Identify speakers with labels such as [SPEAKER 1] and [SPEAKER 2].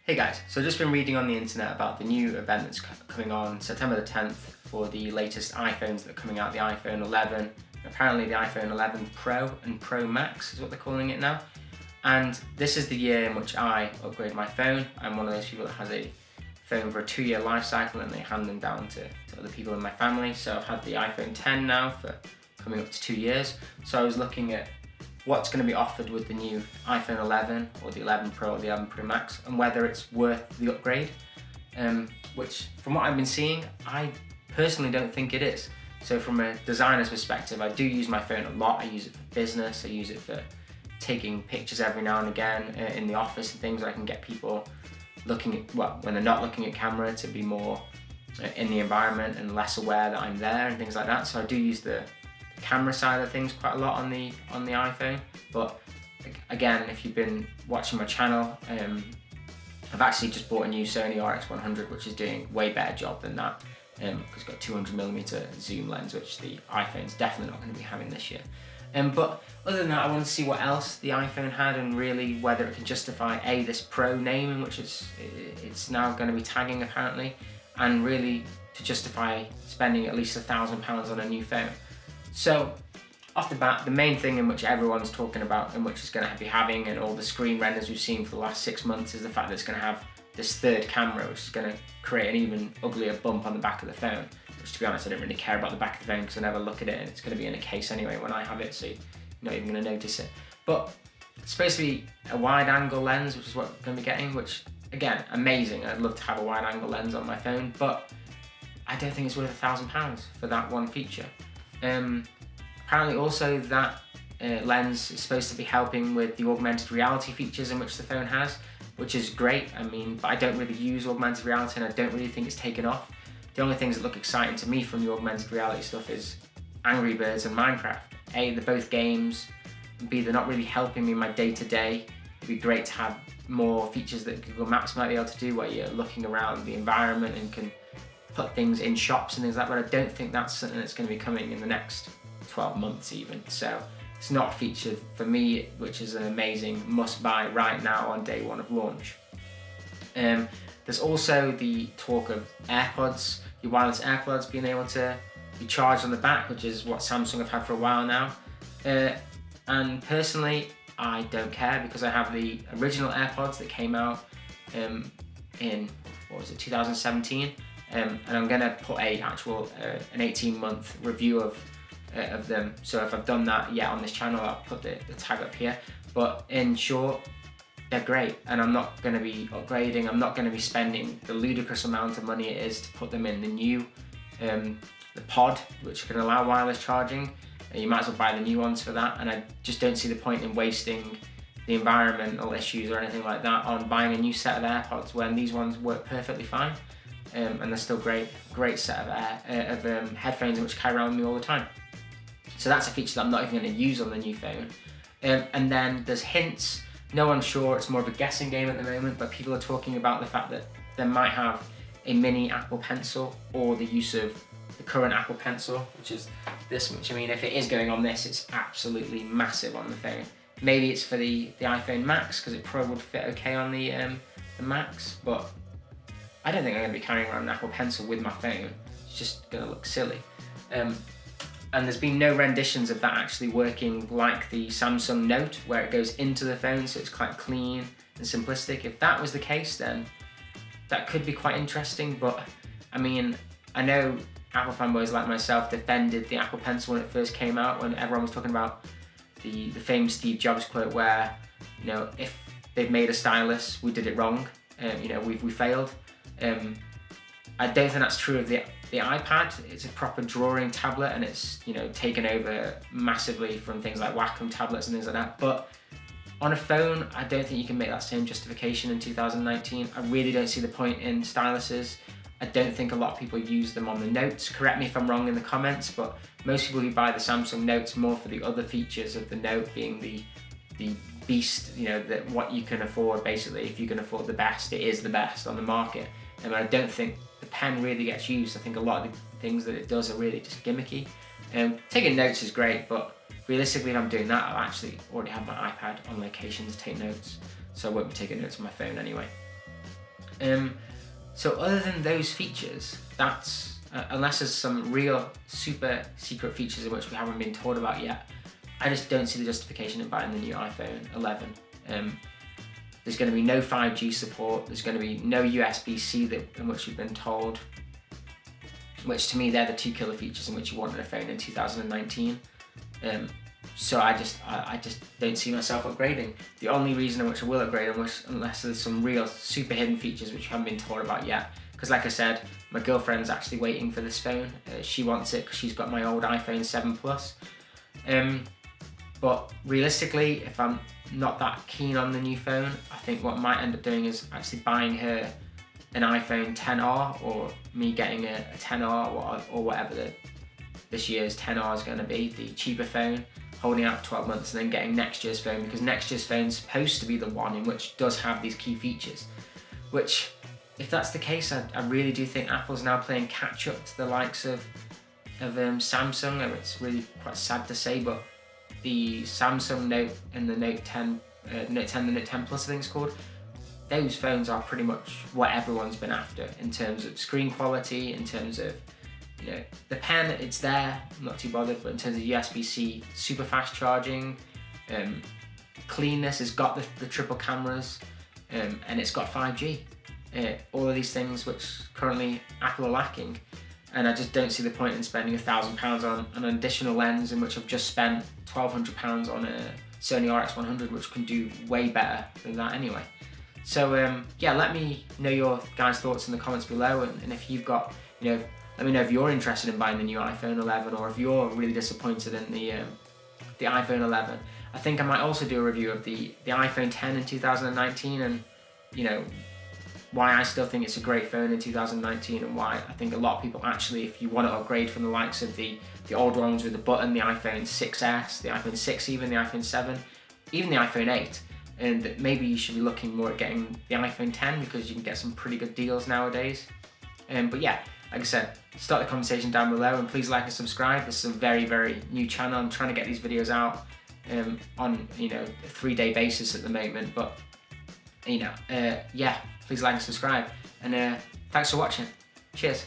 [SPEAKER 1] Hey guys, so I've just been reading on the internet about the new event that's coming on September the 10th for the latest iPhones that are coming out, the iPhone 11. Apparently the iPhone 11 Pro and Pro Max is what they're calling it now. And this is the year in which I upgrade my phone. I'm one of those people that has a phone for a 2-year life cycle and they hand them down to other people in my family. So I've had the iPhone 10 now for coming up to 2 years. So I was looking at what's going to be offered with the new iPhone 11 or the 11 Pro or the 11 Pro Max and whether it's worth the upgrade, which from what I've been seeing, I personally don't think it is. So from a designer's perspective, I do use my phone a lot. I use it for business, I use it for taking pictures every now and again in the office and things. I can get people looking at, well, when they're not looking at camera, to be more in the environment and less aware that I'm there and things like that. So I do use the camera side of things quite a lot on the iPhone. But again, if you've been watching my channel, I've actually just bought a new Sony RX100, which is doing way better job than that, because it's got a 200mm zoom lens, which the iPhone's definitely not going to be having this year. But other than that, I wanted to see what else the iPhone had and really whether it can justify this Pro naming, which it's now going to be tagging apparently, and really to justify spending at least £1,000 on a new phone. So off the bat, the main thing in which everyone's talking about and which it's going to be having, and all the screen renders we've seen for the last 6 months, is the fact that it's going to have this third camera, which is going to create an even uglier bump on the back of the phone. Which, to be honest, I don't really care about the back of the phone because I never look at it, and it's going to be in a case anyway when I have it, so you're not even going to notice it. But it's supposed to be a wide-angle lens, which is what we're going to be getting, which, again, amazing. I'd love to have a wide-angle lens on my phone, but I don't think it's worth £1,000 for that one feature. Apparently also that lens is supposed to be helping with the augmented reality features in which the phone has, which is great. I mean, but I don't really use augmented reality and I don't really think it's taken off. The only things that look exciting to me from the augmented reality stuff is Angry Birds and Minecraft. A, they're both games, and B, they're not really helping me in my day-to-day. It'd be great to have more features that Google Maps might be able to do, where you're looking around the environment and can put things in shops and things like that, but I don't think that's something that's going to be coming in the next 12 months even. So it's not a feature for me, which is an amazing must-buy right now on day one of launch. There's also the talk of AirPods, your wireless AirPods being able to be charged on the back, which is what Samsung have had for a while now. And personally, I don't care because I have the original AirPods that came out in, what was it, 2017. And I'm going to put an 18-month review of them. So if I've done that yet on this channel, I'll put the tag up here. But in short, they're great, and I'm not going to be upgrading. I'm not going to be spending the ludicrous amount of money it is to put them in the new the pod, which can allow wireless charging. You might as well buy the new ones for that, and I just don't see the point in wasting the environmental issues or anything like that on buying a new set of AirPods when these ones work perfectly fine. And they're still great set of headphones in which carry around with me all the time. So that's a feature that I'm not even going to use on the new phone. And then there's hints, no one's sure, it's more of a guessing game at the moment, but people are talking about the fact that they might have a mini Apple Pencil or the use of the current Apple Pencil, which is this, which, I mean, if it is going on this, it's absolutely massive on the phone. Maybe it's for the iPhone Max, because it probably would fit okay on the Max, but I don't think I'm going to be carrying around an Apple Pencil with my phone. It's just going to look silly. And there's been no renditions of that actually working like the Samsung Note, where it goes into the phone, so it's quite clean and simplistic. If that was the case, then that could be quite interesting, but I mean, I know Apple fanboys like myself defended the Apple Pencil when it first came out, when everyone was talking about the famous Steve Jobs quote where, you know, if they've made a stylus, we did it wrong, you know, we failed. I don't think that's true of the iPad. It's a proper drawing tablet, and it's, you know, taken over massively from things like Wacom tablets and things like that. But on a phone, I don't think you can make that same justification in 2019. I really don't see the point in styluses. I don't think a lot of people use them on the Notes. Correct me if I'm wrong in the comments, but most people who buy the Samsung Notes more for the other features of the Note, being the beast, you know, that what you can afford basically. If you can afford the best, it is the best on the market. And I don't think the pen really gets used. I think a lot of the things that it does are really just gimmicky. Taking notes is great, but realistically, if I'm doing that, I'll actually already have my iPad on location to take notes, so I won't be taking notes on my phone anyway. So other than those features, that's unless there's some real super secret features in which we haven't been told about yet, I just don't see the justification in buying the new iPhone 11. There's going to be no 5G support, there's going to be no USB-C in which we've been told, which to me they're the two killer features in which you wanted a phone in 2019. So I just don't see myself upgrading. The only reason in which I will upgrade, unless there's some real super hidden features which I haven't been told about yet, because like I said, my girlfriend's actually waiting for this phone. She wants it because she's got my old iPhone 7 Plus. But realistically, if I'm not that keen on the new phone, I think what I might end up doing is actually buying her an iPhone XR, or me getting a XR or whatever this year's XR is going to be, the cheaper phone, holding out for 12 months and then getting next year's phone, because next year's phone is supposed to be the one in which does have these key features. Which, if that's the case, I really do think Apple's now playing catch up to the likes of Samsung. And it's really quite sad to say, but the Samsung Note and the Note 10, the Note 10 Plus I think it's called, those phones are pretty much what everyone's been after in terms of screen quality, in terms of, you know, the pen, it's there, I'm not too bothered, but in terms of USB-C, super fast charging, cleanness, it's got the triple cameras, and it's got 5G. All of these things which currently Apple are lacking, and I just don't see the point in spending £1,000 on an additional lens in which I've just spent £1,200 on a Sony RX100, which can do way better than that anyway. So yeah, let me know your guys' thoughts in the comments below, and if you've got, you know, let me know if you're interested in buying the new iPhone 11, or if you're really disappointed in the iPhone 11. I think I might also do a review of the iPhone 10 in 2019, and you know, why I still think it's a great phone in 2019, and why I think a lot of people actually, if you want to upgrade from the likes of the old ones with the button, the iPhone 6S, the iPhone 6 even, the iPhone 7, even the iPhone 8, and that maybe you should be looking more at getting the iPhone 10 because you can get some pretty good deals nowadays. But yeah, like I said, start the conversation down below, and please like and subscribe. This is a very, very new channel. I'm trying to get these videos out on, you know, a 3-day basis at the moment, but you know, yeah, please like and subscribe, and thanks for watching. Cheers.